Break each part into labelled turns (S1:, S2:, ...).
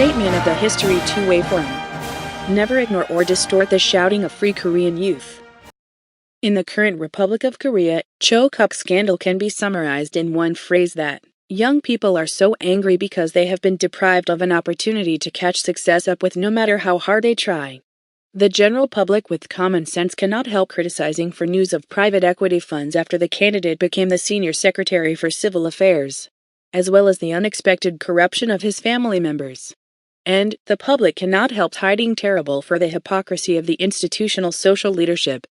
S1: Statement of the History Two-Way Forum. Never ignore or distort the shouting of free Korean youth. In the current Republic of Korea, Cho-kuk scandal can be summarized in one phrase that young people are so angry because they have been deprived of an opportunity to catch success up with no matter how hard they try. The general public with common sense cannot help criticizing for news of private equity funds after the candidate became the senior secretary for civil affairs, as well as the unexpected corruption of his family members. And the public cannot help hiding terrible for the hypocrisy of the institutional social leadership.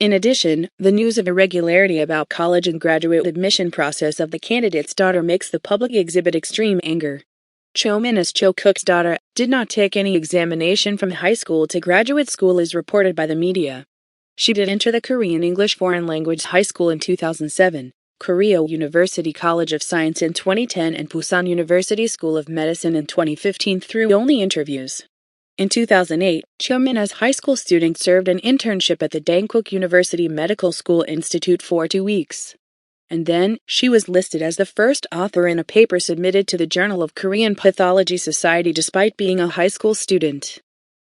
S1: In addition, the news of irregularity about college and graduate admission process of the candidate's daughter makes the public exhibit extreme anger. Cho Min-as Cho-kuk's daughter did not take any examination from high school to graduate school as reported by the media. She did enter the Korean English Foreign Language High School in 2007, Korea University College of Science in 2010 and Busan University School of Medicine in 2015 through only interviews. In 2008, Cho Min-as high school student served an internship at the Dankook University Medical School Institute for 2 weeks. And then, she was listed as the first author in a paper submitted to the Journal of Korean Pathology Society despite being a high school student.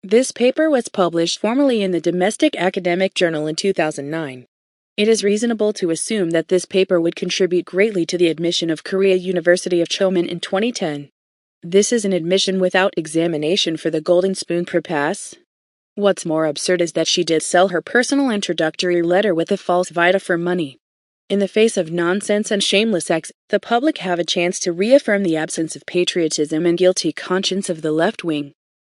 S1: This paper was published formally in the Domestic Academic Journal in 2009. It is reasonable to assume that this paper would contribute greatly to the admission of Korea University of Chomin in 2010. This is an admission without examination for the Golden Spoon per pass. What's more absurd is that she did sell her personal introductory letter with a false vita for money. In the face of nonsense and shameless acts, the public have a chance to reaffirm the absence of patriotism and guilty conscience of the left wing.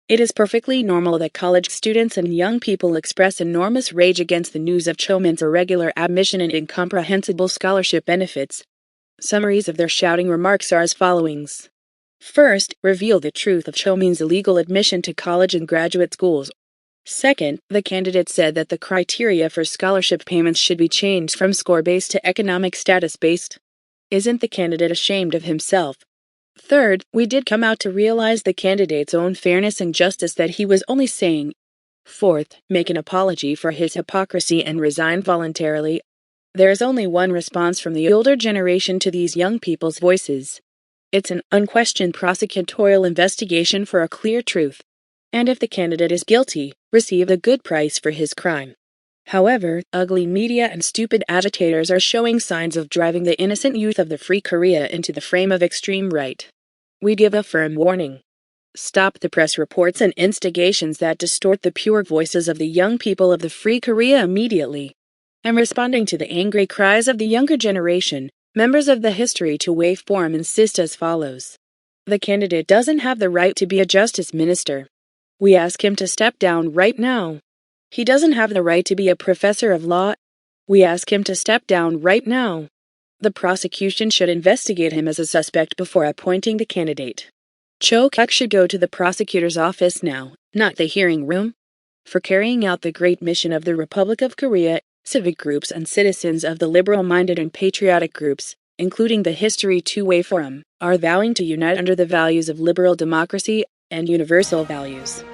S1: It is perfectly normal that college students and young people express enormous rage against the news of Cho Min's irregular admission and incomprehensible scholarship benefits. Summaries of their shouting remarks are as follows. First, reveal the truth of Cho Min's illegal admission to college and graduate schools. Second, the candidate said that the criteria for scholarship payments should be changed from score-based to economic status-based. Isn't the candidate ashamed of himself? Third, we did come out to realize the candidate's own fairness and justice that he was only saying. Fourth, make an apology for his hypocrisy and resign voluntarily. There is only one response from the older generation to these young people's voices. It's an unquestioned prosecutorial investigation for a clear truth. And if the candidate is guilty, receive a good price for his crime. However, ugly media and stupid agitators are showing signs of driving the innocent youth of the Free Korea into the frame of extreme right. We give a firm warning. Stop the press reports and instigations that distort the pure voices of the young people of the Free Korea immediately. And responding to the angry cries of the younger generation, members of the History Two-Way Forum insist as follows. The candidate doesn't have the right to be a justice minister. We ask him to step down right now. He doesn't have the right to be a professor of law. We ask him to step down right now. The prosecution should investigate him as a suspect before appointing the candidate. Cho-kuk should go to the prosecutor's office now, not the hearing room. For carrying out the great mission of the Republic of Korea, civic groups and citizens of the liberal-minded and patriotic groups, including the History Two-Way Forum, are vowing to unite under the values of liberal democracy and universal values.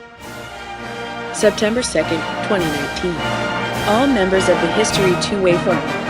S1: September 2, 2019. All members of the History Two-Way Forum